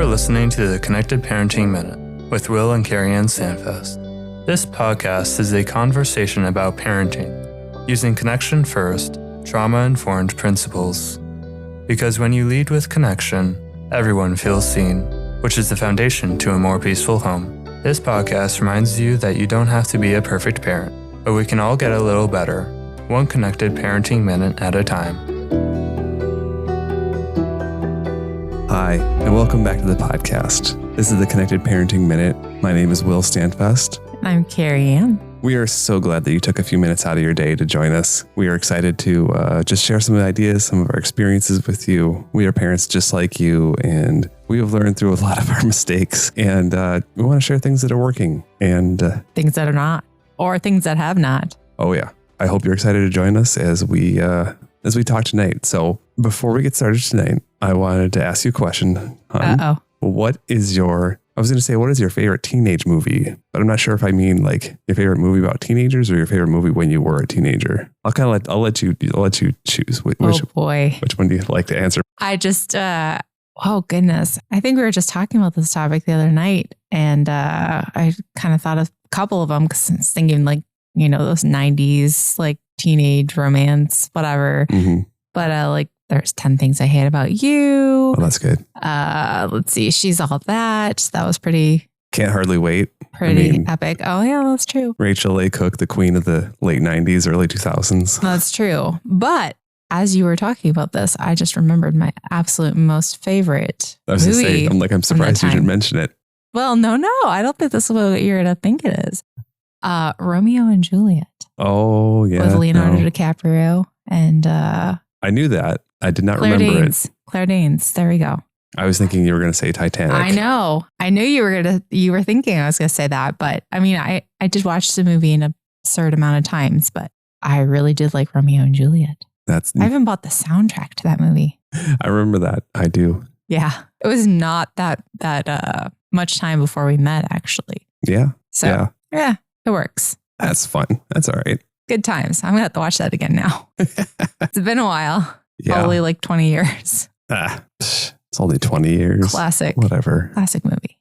are listening to the Connected Parenting Minute with Will and CarrieAnn Sandfest. This podcast is a conversation about parenting, using connection first, trauma-informed principles. Because when you lead with connection, everyone feels seen, which is the foundation to a more peaceful home. This podcast reminds you that you don't have to be a perfect parent, but we can all get a little better, one connected parenting minute at a time. Hi, and welcome back to the podcast. This is the Connected Parenting Minute. My name is Will Standfest. I'm CarrieAnn. We are so glad that you took a few minutes out of your day to join us. We are excited to just share some ideas, some of our experiences with you. We are parents just like you, and we have learned through a lot of our mistakes, and we want to share things that are working and things that are not, or things that have not. Oh yeah. I hope you're excited to join us as we talk tonight. So before we get started tonight, I wanted to ask you a question. What is your favorite teenage movie? But I'm not sure if I mean like your favorite movie about teenagers or your favorite movie when you were a teenager. I'll let you choose. Which one do you like to answer? Oh goodness. I think we were just talking about this topic the other night, and I kind of thought of a couple of them because I was thinking like, you know, those 90s like teenage romance, whatever. Mm-hmm. But like there's 10 Things I Hate About You. Oh, that's good. Let's see. She's All That. That was pretty. Can't Hardly Wait. Pretty epic. Oh yeah, that's true. Rachel A. Cook, the queen of the late 90s, early 2000s. That's true. But as you were talking about this, I just remembered my absolute most favorite movie. I was going to say, I'm surprised you didn't mention it. Well, no. I don't think this is what you're going to think it is. Romeo and Juliet. Oh, yeah. With Leonardo DiCaprio and I knew that. I did not remember it. Claire Danes. There we go. I was thinking you were going to say Titanic. I know. I knew you were thinking I was going to say that, but I mean, I did watch the movie an absurd amount of times, but I really did like Romeo and Juliet. I even bought the soundtrack to that movie. I remember that. I do. Yeah. It was not that much time before we met, actually. Yeah. So, yeah, it works. That's fun. That's all right. Good times. I'm going to have to watch that again now. It's been a while. Yeah. Probably like 20 years. It's only 20 years. Classic. Whatever. Classic movie.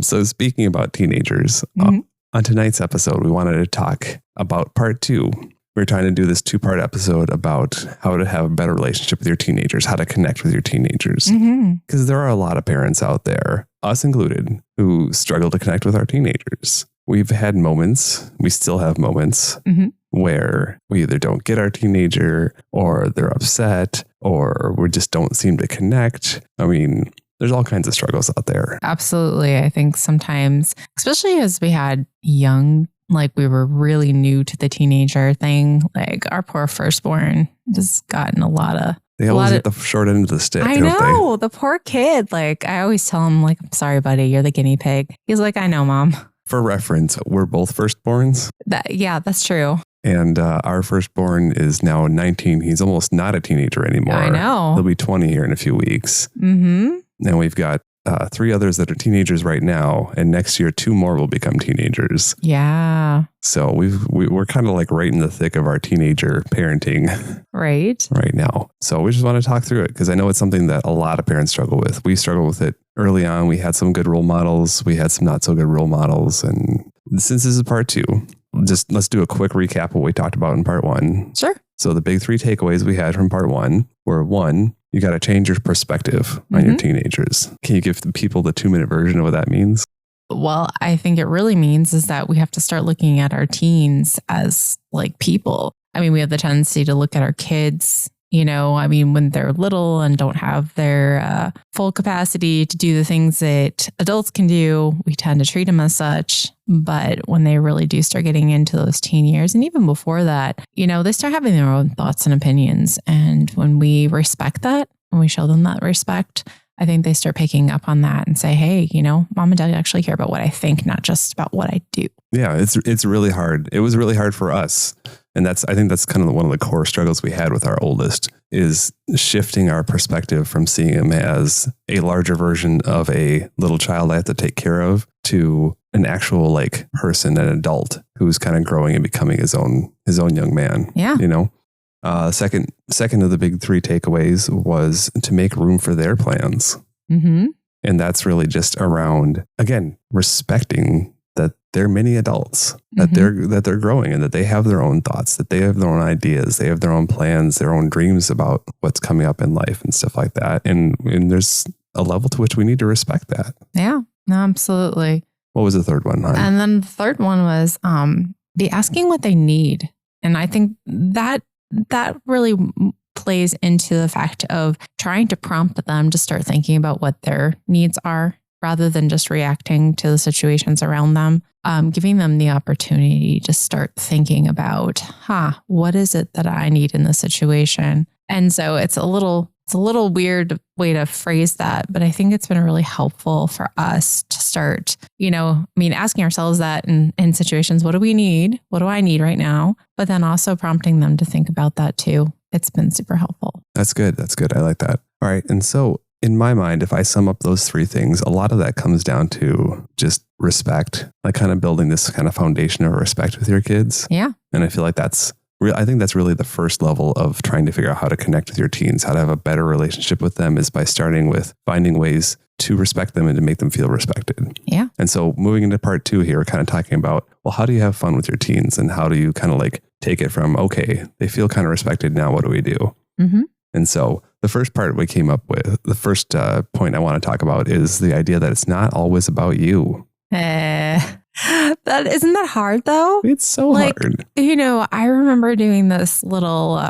So speaking about teenagers, on tonight's episode, we wanted to talk about part 2. We're trying to do this 2-part episode about how to have a better relationship with your teenagers, how to connect with your teenagers. Because there are a lot of parents out there, us included, who struggle to connect with our teenagers. We've had moments, we still have moments where we either don't get our teenager or they're upset or we just don't seem to connect. I mean, there's all kinds of struggles out there. Absolutely. I think sometimes, especially as we had young, like we were really new to the teenager thing, like our poor firstborn has gotten a lot of... They always get the short end of the stick. I know. The poor kid. Like I always tell him like, I'm sorry, buddy, you're the guinea pig. He's like, I know, Mom. For reference, we're both firstborns. That's true. And our firstborn is now 19. He's almost not a teenager anymore. I know. He'll be 20 here in a few weeks. Mm-hmm. And we've got 3 others that are teenagers right now. And next year, 2 more will become teenagers. Yeah. So we're kind of like right in the thick of our teenager parenting right now. So we just want to talk through it because I know it's something that a lot of parents struggle with. We struggle with it early on. We had some good role models. We had some not so good role models. And since this is part 2, just let's do a quick recap of what we talked about in part 1. Sure. So the big 3 takeaways we had from part 1 were 1, you got to change your perspective on your teenagers. Can you give the people the 2-minute version of what that means? Well, I think it really means is that we have to start looking at our teens as like people. I mean, we have the tendency to look at our kids, you know, I mean, when they're little and don't have their full capacity to do the things that adults can do, we tend to treat them as such. But when they really do start getting into those teen years, and even before that, you know, they start having their own thoughts and opinions. And when we respect that, when we show them that respect, I think they start picking up on that and say, hey, you know, Mom and Dad actually care about what I think, not just about what I do. Yeah, it's really hard. It was really hard for us. And I think that's kind of one of the core struggles we had with our oldest is shifting our perspective from seeing him as a larger version of a little child I have to take care of to an actual like person, an adult who's kind of growing and becoming his own young man. Yeah. You know, second of the big 3 takeaways was to make room for their plans. Mm-hmm. And that's really just around, again, respecting that they're many adults, that they're growing and that they have their own thoughts, that they have their own ideas, they have their own plans, their own dreams about what's coming up in life and stuff like that. And there's a level to which we need to respect that. Yeah, no, absolutely. What was the third one, hon? And then the third one was be asking what they need. And I think that really plays into the fact of trying to prompt them to start thinking about what their needs are rather than just reacting to the situations around them. Giving them the opportunity to start thinking about, what is it that I need in this situation? And so it's a little weird way to phrase that, but I think it's been really helpful for us to start, asking ourselves that in situations, what do we need? What do I need right now? But then also prompting them to think about that too. It's been super helpful. That's good. I like that. All right. And so in my mind, if I sum up those three things, a lot of that comes down to just respect, like kind of building this kind of foundation of respect with your kids. Yeah. And I feel like I think that's really the first level of trying to figure out how to connect with your teens, how to have a better relationship with them is by starting with finding ways to respect them and to make them feel respected. Yeah. And so moving into part 2 here, we're kind of talking about, well, how do you have fun with your teens and how do you kind of like take it from, okay, they feel kind of respected. Now, what do we do? Mm-hmm. And so the first part we came up with, the first point I want to talk about is the idea that it's not always about you. That isn't that hard though? It's so hard. I remember doing this little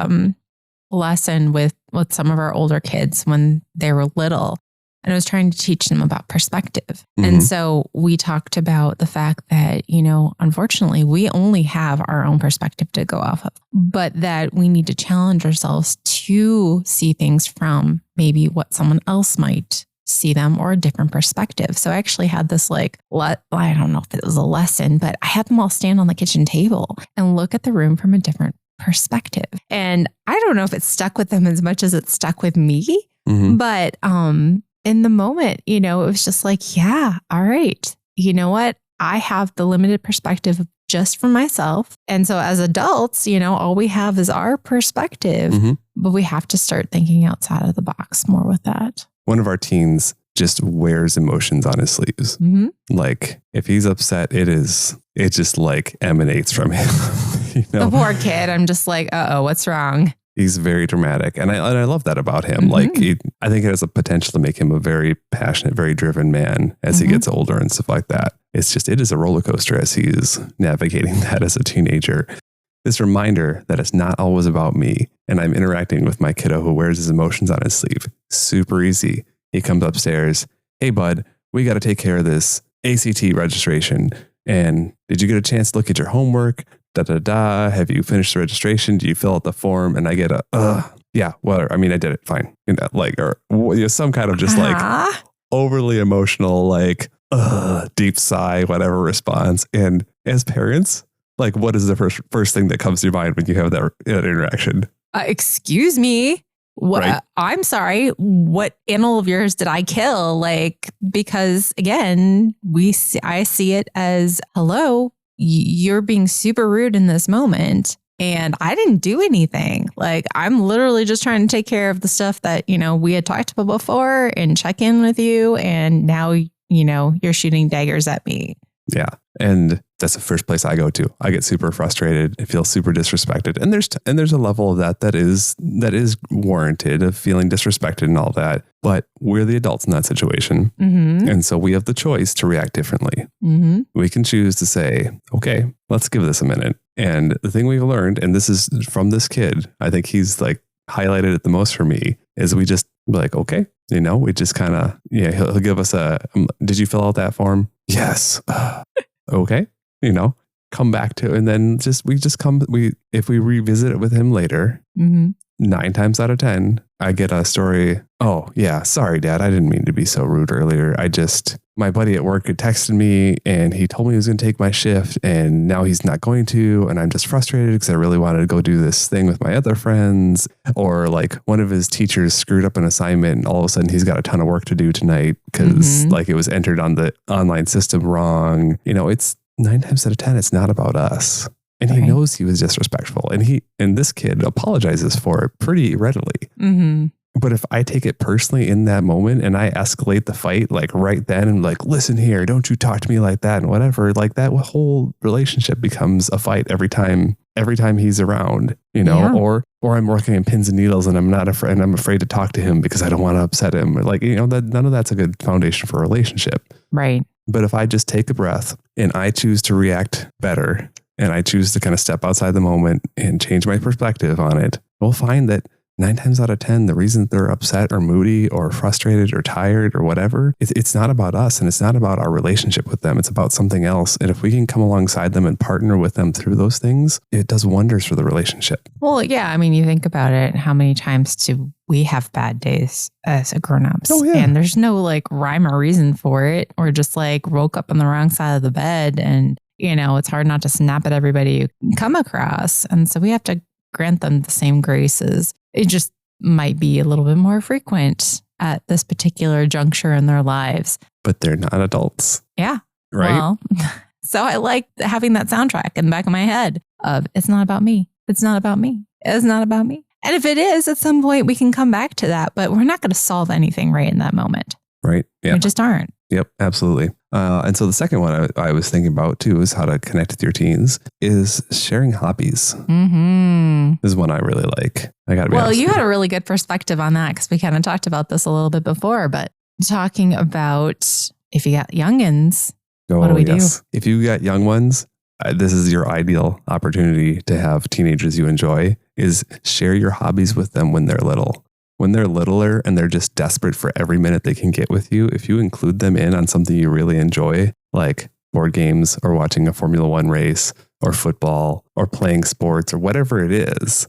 lesson with some of our older kids when they were little. And I was trying to teach them about perspective. Mm-hmm. And so we talked about the fact that, unfortunately, we only have our own perspective to go off of, but that we need to challenge ourselves to see things from maybe what someone else might see them or a different perspective. So I actually had this I don't know if it was a lesson, but I had them all stand on the kitchen table and look at the room from a different perspective. And I don't know if it stuck with them as much as it stuck with me, but in the moment, it was just like, yeah, all right. You know what? I have the limited perspective just for myself. And so as adults, all we have is our perspective, but we have to start thinking outside of the box more with that. One of our teens just wears emotions on his sleeves. Mm-hmm. Like if he's upset, it just like emanates from him. The poor kid. I'm just like, what's wrong? He's very dramatic. And I love that about him. Like I think it has a potential to make him a very passionate, very driven man as he gets older and stuff like that. It is a roller coaster as he is navigating that as a teenager. This reminder that it's not always about me and I'm interacting with my kiddo who wears his emotions on his sleeve. Super easy. He comes upstairs. Hey, bud, we got to take care of this ACT registration. And did you get a chance to look at your homework? Have you finished the registration? Do you fill out the form? And I get yeah, well, I mean, I did it fine. Some kind of just like overly emotional, deep sigh, whatever response. And as parents, like, what is the first thing that comes to your mind when you have that interaction? Excuse me. What? Right? I'm sorry. What animal of yours did I kill? Because again, I see it as, hello, you're being super rude in this moment. And I didn't do anything. I'm literally just trying to take care of the stuff that, we had talked about before and check in with you. And now, you're shooting daggers at me. Yeah. And that's the first place I go to. I get super frustrated. I feel super disrespected. And there's a level of that is warranted of feeling disrespected and all that. But we're the adults in that situation. Mm-hmm. And so we have the choice to react differently. Mm-hmm. We can choose to say, okay, let's give this a minute. And the thing we've learned, and this is from this kid, I think he's highlighted it the most for me, is we just okay, we just kind of, he'll give us did you fill out that form? Yes. Okay. Come back to, and then if we revisit it with him later, 9 times out of 10, I get a story. Oh yeah. Sorry, Dad. I didn't mean to be so rude earlier. My buddy at work had texted me and he told me he was going to take my shift and now he's not going to. And I'm just frustrated because I really wanted to go do this thing with my other friends. Or one of his teachers screwed up an assignment and all of a sudden he's got a ton of work to do tonight because it was entered on the online system wrong. It's 9 times out of 10, it's not about us. And he knows he was disrespectful. And this kid apologizes for it pretty readily. Mm-hmm. But if I take it personally in that moment and I escalate the fight like right then and like, listen here, don't you talk to me like that and whatever, like that whole relationship becomes a fight every time he's around, Yeah. or I'm working in pins and needles and I'm not afraid and I'm afraid to talk to him because I don't want to upset him. Like, that none of that's a good foundation for a relationship. Right. But if I just take a breath and I choose to react better and I choose to kind of step outside the moment and change my perspective on it, we'll find that 9 times out of 10, the reason they're upset or moody or frustrated or tired or whatever, it's not about us and it's not about our relationship with them. It's about something else. And if we can come alongside them and partner with them through those things, it does wonders for the relationship. Well, yeah. I mean, you think about it. How many times do we have bad days as a grown-ups? Oh, yeah. And there's no like rhyme or reason for it. Or just like woke up on the wrong side of the bed and, it's hard not to snap at everybody you come across. And so we have to grant them the same graces. It just might be a little bit more frequent at this particular juncture in their lives. But they're not adults. Yeah. Right. Well, so I like having that soundtrack in the back of my head of it's not about me. It's not about me. It's not about me. And if it is, at some point we can come back to that, but we're not going to solve anything right in that moment. Right. Yeah. We just aren't. Yep, absolutely. And so the second one I was thinking about too is how to connect with your teens is sharing hobbies. Mm-hmm. This is one I really like. I got to be Well, honest. you had a really good perspective on that because we kind of talked about this a little bit before, but talking about if you got youngins, what do we do? If you got young ones, this is your ideal opportunity to have teenagers you enjoy is share your hobbies with them when they're little. When they're littler and they're just desperate for every minute they can get with you, if you include them in on something you really enjoy, like board games or watching a Formula One race or football or playing sports or whatever it is,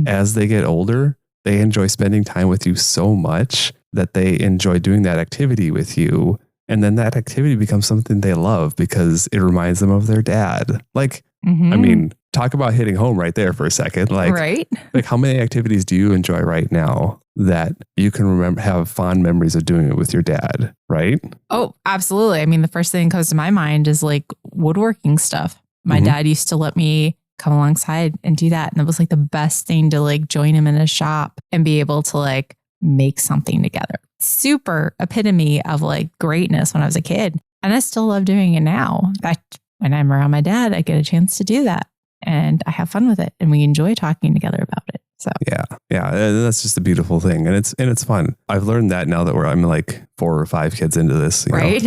as they get older, they enjoy spending time with you so much that they enjoy doing that activity with you. And then that activity becomes something they love because it reminds them of their dad. Like, I mean, talk about hitting home right there for a second. Like, right? Like how many activities do you enjoy right now that you can remember, have fond memories of doing it with your dad, right? Oh, absolutely. I mean, the first thing that comes to my mind is like woodworking stuff. My dad used to let me come alongside and do that. And it was like the best thing to like join him in a shop and be able to like make something together. Super epitome of like greatness when I was a kid. And I still love doing it now. In fact, when I'm around my dad, I get a chance to do that. And I have fun with it. And we enjoy talking together about it. So yeah. That's just a beautiful thing. And it's fun. I've learned that now that I'm like 4 or 5 kids into this. Right.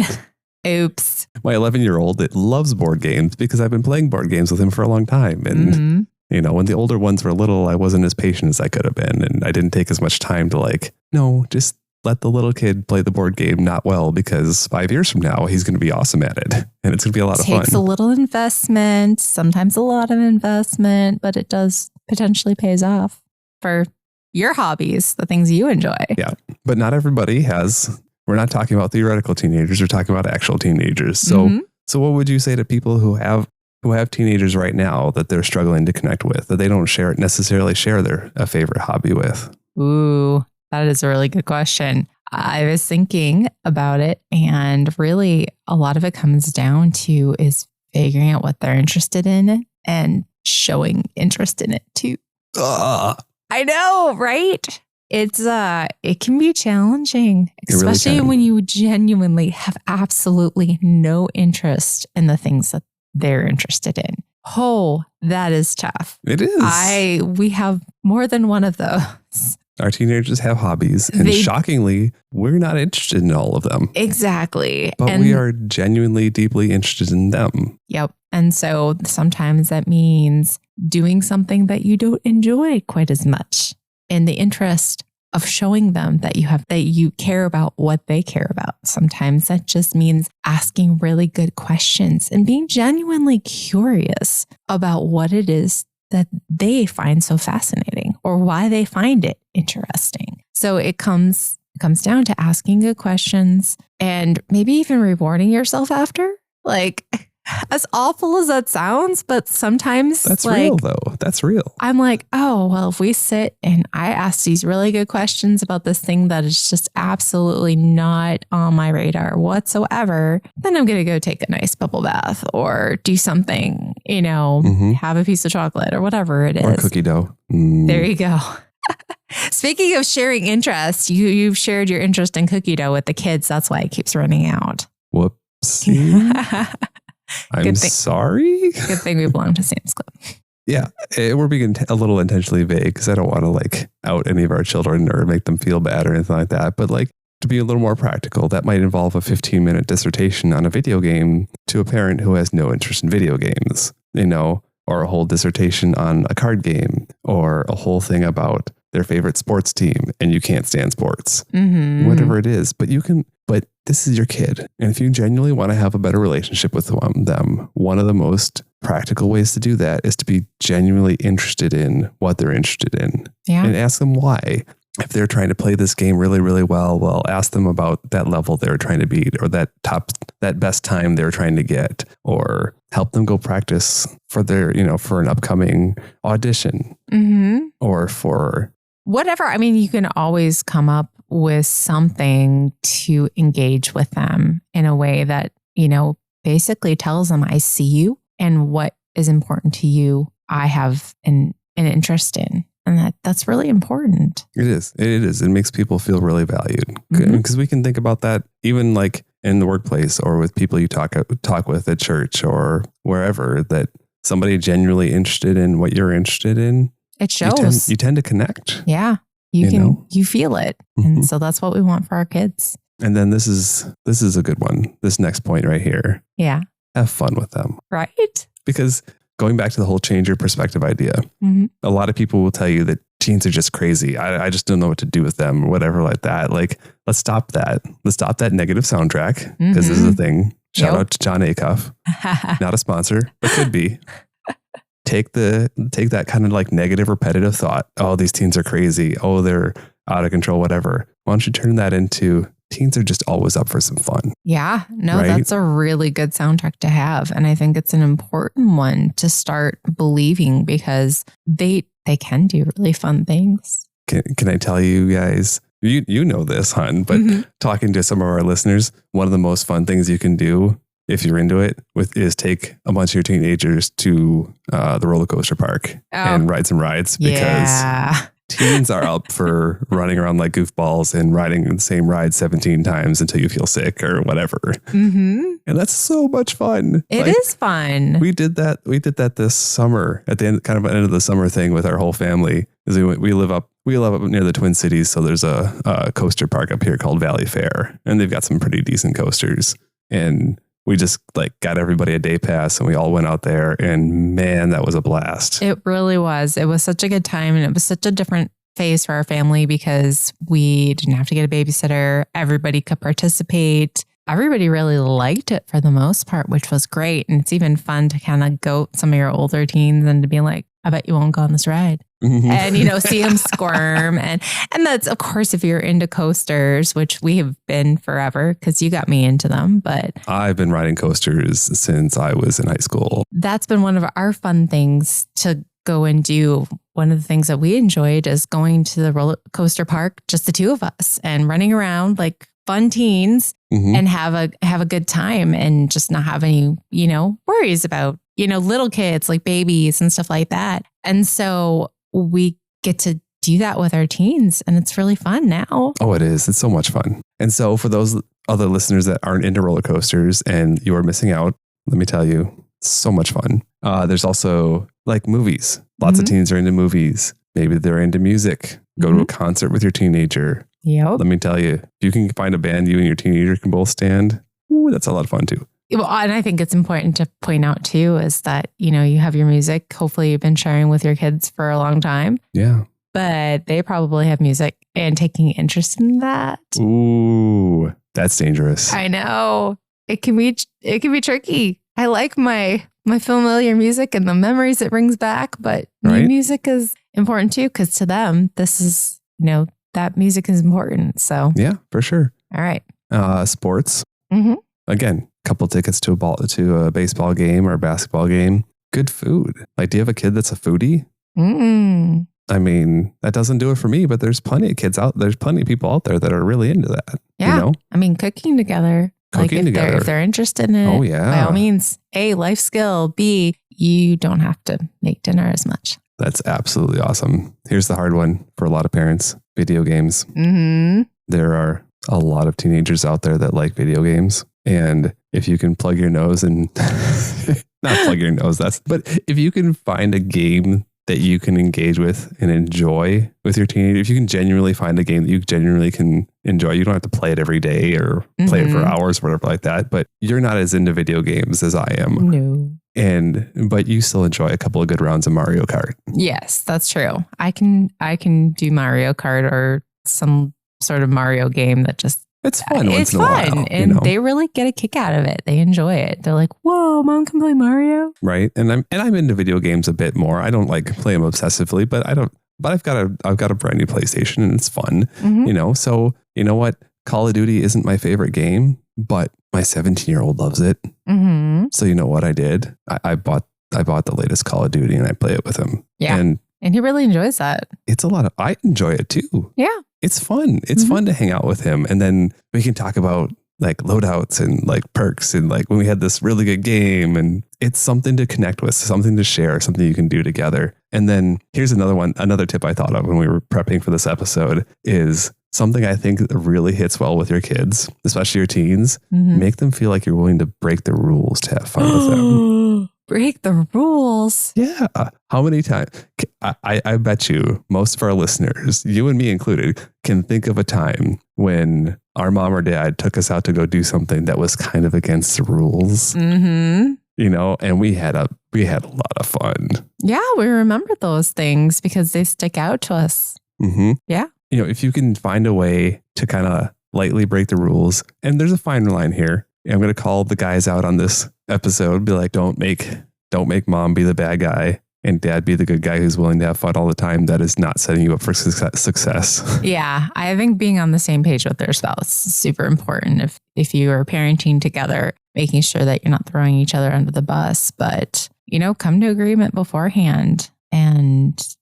Oops. My 11-year-old, it loves board games because I've been playing board games with him for a long time. And, when the older ones were little, I wasn't as patient as I could have been. And I didn't take as much time to like, no, just let the little kid play the board game not well, because 5 years from now, he's going to be awesome at it. And it's going to be a lot of fun. Takes a little investment, sometimes a lot of investment, but it does potentially pays off for your hobbies, the things you enjoy. Yeah. But not everybody has, we're not talking about theoretical teenagers. We're talking about actual teenagers. So, so what would you say to people who have teenagers right now that they're struggling to connect with, that they don't necessarily share a favorite hobby with? Ooh, that is a really good question. I was thinking about it, and really a lot of it comes down to is figuring out what they're interested in and showing interest in it too. I know, right? It can be challenging, especially when you genuinely have absolutely no interest in the things that they're interested in. Oh, that is tough. It is. We have more than one of those. Our teenagers have hobbies, and shockingly, we're not interested in all of them. Exactly. But we are genuinely deeply interested in them. Yep. And so sometimes that means doing something that you don't enjoy quite as much in the interest of showing them that you care about what they care about. Sometimes that just means asking really good questions and being genuinely curious about what it is that they find so fascinating or why they find it interesting. So it comes down to asking good questions and maybe even rewarding yourself after. Like, as awful as that sounds, but sometimes that's real though. That's real. I'm like, oh, well, if we sit and I ask these really good questions about this thing that is just absolutely not on my radar whatsoever, then I'm going to go take a nice bubble bath or do something, have a piece of chocolate or whatever it is. Or cookie dough. There you go. Speaking of sharing interest, you've shared your interest in cookie dough with the kids. That's why it keeps running out. Whoopsie. I'm sorry. Good thing we belong to Sam's Club. Yeah, we're being a little intentionally vague because I don't want to like out any of our children or make them feel bad or anything like that. But like to be a little more practical, that might involve a 15-minute dissertation on a video game to a parent who has no interest in video games, or a whole dissertation on a card game or a whole thing about their favorite sports team and you can't stand sports, whatever it is. But this is your kid. And if you genuinely want to have a better relationship with them, one of the most practical ways to do that is to be genuinely interested in what they're interested in and ask them why. If they're trying to play this game really, really well, ask them about that level they're trying to beat or that best time they're trying to get, or help them go practice for their, for an upcoming audition or for whatever. I mean, you can always come up with something to engage with them in a way that, basically tells them, I see you and what is important to you, I have an interest in. And that's really important. It is. It makes people feel really valued because we can think about that even like in the workplace or with people you talk with at church or wherever, that somebody genuinely interested in what you're interested in. It shows. You tend to connect. Yeah. You feel it. And so that's what we want for our kids. And then this is a good one. This next point right here. Yeah. Have fun with them. Right. Because going back to the whole change your perspective idea, a lot of people will tell you that teens are just crazy. I just don't know what to do with them or whatever like that. Like, let's stop that. Let's stop that negative soundtrack because this is a thing. Shout out to John Acuff. Not a sponsor, but could be. Take that kind of like negative, repetitive thought. Oh, these teens are crazy. Oh, they're out of control, whatever. Why don't you turn that into teens are just always up for some fun? Yeah, no, right? That's a really good soundtrack to have. And I think it's an important one to start believing because they can do really fun things. Can I tell you guys, you know this, hon, but talking to some of our listeners, one of the most fun things you can do if you're into it is take a bunch of your teenagers to the roller coaster park and ride some rides because teens are up for running around like goofballs and riding the same ride 17 times until you feel sick or whatever. And that's so much fun. It is fun. We did that this summer at the end, kind of end of the summer thing with our whole family. We live up near the Twin Cities. So there's a coaster park up here called Valley Fair, and they've got some pretty decent coasters. And we just like got everybody a day pass and we all went out there, and man, that was a blast. It really was. It was such a good time, and it was such a different phase for our family because we didn't have to get a babysitter. Everybody could participate. Everybody really liked it for the most part, which was great. And it's even fun to kind of goat some of your older teens and to be like, I bet you won't go on this ride. And, see them squirm. And that's, of course, if you're into coasters, which we have been forever because you got me into them. But I've been riding coasters since I was in high school. That's been one of our fun things to go and do. One of the things that we enjoyed is going to the roller coaster park, just the two of us, and running around like fun teens and have a good time and just not have any, worries about, little kids like babies and stuff like that. And so we get to do that with our teens, and it's really fun now. Oh, it is. It's so much fun. And so for those other listeners that aren't into roller coasters and you are missing out, let me tell you, it's so much fun. There's also like movies. Lots of teens are into movies. Maybe they're into music. Go to a concert with your teenager. Yep. Let me tell you, if you can find a band you and your teenager can both stand, that's a lot of fun too. Well, and I think it's important to point out too, is that, you have your music. Hopefully you've been sharing with your kids for a long time. Yeah. But they probably have music and taking interest in that. Ooh, that's dangerous. I know. It can be tricky. I like my familiar music and the memories it brings back, but new music is important too, because to them, this is, that music is important. So yeah, for sure. All right. Sports. Again, couple tickets to a baseball game or a basketball game. Good food. Like, do you have a kid that's a foodie? I mean, that doesn't do it for me, but there's plenty of people out there that are really into that. Yeah. I mean, cooking together. If they're interested in it, by all means, A, life skill. B, you don't have to make dinner as much. That's absolutely awesome. Here's the hard one for a lot of parents: video games. Mm-hmm. There are a lot of teenagers out there that like video games. And if you can plug your nose and not plug your nose, but if you can find a game that you can engage with and enjoy with your teenager, if you can genuinely find a game that you genuinely can enjoy, you don't have to play it every day or play it for hours or whatever like that, but you're not as into video games as I am. No. But you still enjoy a couple of good rounds of Mario Kart. Yes, that's true. I can do Mario Kart or some sort of Mario game that just it's fun. It's fun. And they really get a kick out of it. They enjoy it. They're like, whoa, mom can play Mario. Right. And I'm into video games a bit more. I don't like play them obsessively, but I've got a brand new PlayStation and it's fun. So you know what? Call of Duty isn't my favorite game, but my 17-year-old loves it. Mm-hmm. So you know what I did? I bought the latest Call of Duty and I play it with him. Yeah. And he really enjoys that. It's I enjoy it too. Yeah. It's fun. It's fun to hang out with him. And then we can talk about like loadouts and like perks and like when we had this really good game, and it's something to connect with, something to share, something you can do together. And then here's another tip I thought of when we were prepping for this episode is something I think really hits well with your kids, especially your teens. Mm-hmm. Make them feel like you're willing to break the rules to have fun with them. Break the rules. Yeah. How many times? I bet you most of our listeners, you and me included, can think of a time when our mom or dad took us out to go do something that was kind of against the rules. Mm-hmm. And we had a lot of fun. Yeah, we remember those things because they stick out to us. Mm-hmm. Yeah. If you can find a way to kind of lightly break the rules, and there's a fine line here. I'm going to call the guys out on this episode, be like, don't make mom be the bad guy and dad be the good guy who's willing to have fun all the time. That is not setting you up for success. Yeah. I think being on the same page with their spouse is super important. If you are parenting together, making sure that you're not throwing each other under the bus, but, come to agreement beforehand.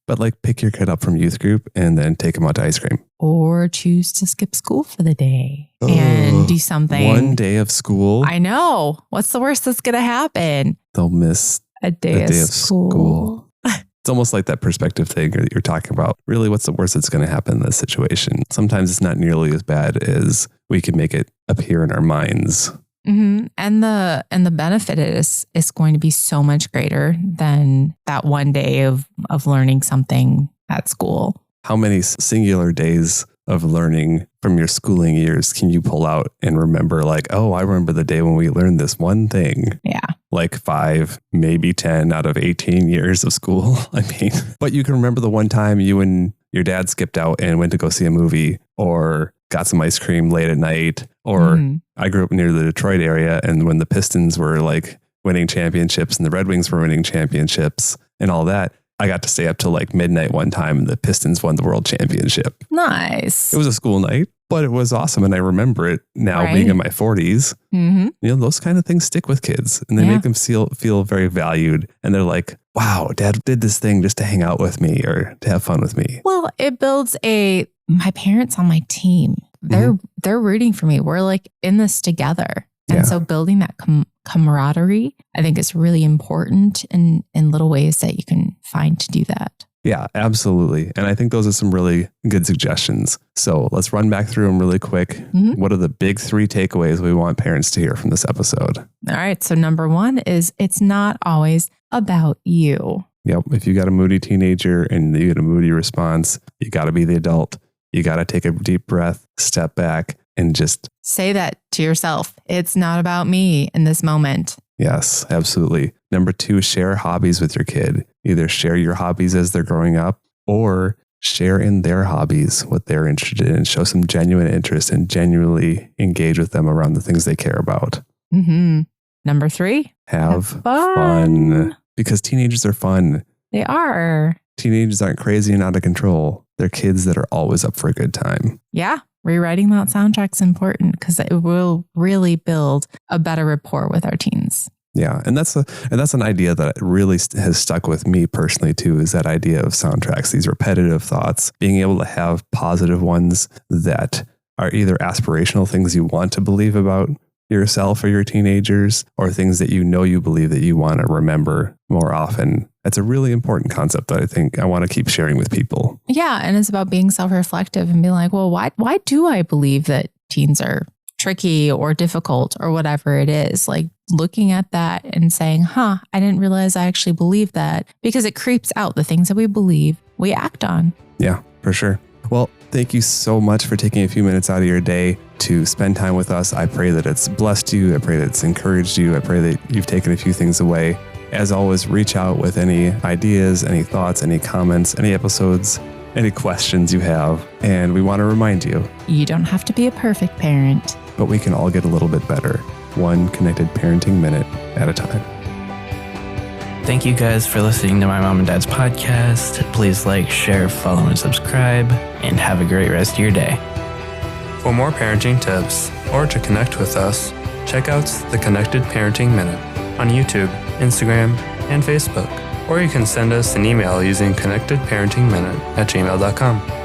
But like pick your kid up from youth group and then take them out to ice cream. Or choose to skip school for the day and do something. One day of school. I know. What's the worst that's going to happen? They'll miss a day of school. It's almost like that perspective thing that you're talking about. Really, what's the worst that's going to happen in this situation? Sometimes it's not nearly as bad as we can make it appear in our minds. Mm-hmm. And the benefit is going to be so much greater than that one day of learning something at school. How many singular days of learning from your schooling years can you pull out and remember like, oh, I remember the day when we learned this one thing? Yeah. Like 5, maybe 10 out of 18 years of school. But you can remember the one time you and your dad skipped out and went to go see a movie or got some ice cream late at night. Or I grew up near the Detroit area, and when the Pistons were like winning championships and the Red Wings were winning championships and all that, I got to stay up till like midnight one time and the Pistons won the world championship. Nice. It was a school night, but it was awesome. And I remember it now being in my 40s. Mm-hmm. Those kind of things stick with kids and they make them feel very valued. And they're like, wow, dad did this thing just to hang out with me or to have fun with me. Well, it builds my parents on my team. They're rooting for me. We're like in this together. And so building that camaraderie, I think is really important in little ways that you can find to do that. Yeah, absolutely. And I think those are some really good suggestions. So let's run back through them really quick. Mm-hmm. What are the big 3 takeaways we want parents to hear from this episode? All right. So number 1 is it's not always about you. Yep. If you got a moody teenager and you get a moody response, you got to be the adult. You got to take a deep breath, step back, and just say that to yourself. It's not about me in this moment. Yes, absolutely. Number 2, share hobbies with your kid. Either share your hobbies as they're growing up or share in their hobbies, what they're interested in. Show some genuine interest and genuinely engage with them around the things they care about. Mm-hmm. Number 3, have fun. Because teenagers are fun. They are. Teenagers aren't crazy and out of control. They're kids that are always up for a good time. Yeah. Rewriting that soundtrack's important because it will really build a better rapport with our teens. Yeah. And that's an idea that really has stuck with me personally too, is that idea of soundtracks, these repetitive thoughts, being able to have positive ones that are either aspirational things you want to believe about yourself or your teenagers, or things that you know you believe that you want to remember more often. That's a really important concept that I think I want to keep sharing with people. Yeah. And it's about being self-reflective and being like, well, why do I believe that teens are tricky or difficult or whatever it is? Like looking at that and saying, I didn't realize I actually believe that, because it creeps out the things that we believe we act on. Yeah, for sure. Well, thank you so much for taking a few minutes out of your day to spend time with us. I pray that it's blessed you. I pray that it's encouraged you. I pray that you've taken a few things away. As always, reach out with any ideas, any thoughts, any comments, any episodes, any questions you have. And we want to remind you, you don't have to be a perfect parent, but we can all get a little bit better, one connected parenting minute at a time. Thank you guys for listening to my mom and dad's podcast. Please like, share, follow, and subscribe, and have a great rest of your day. For more parenting tips or to connect with us, check out the Connected Parenting Minute on YouTube, Instagram, and Facebook. Or you can send us an email using connectedparentingminute@gmail.com.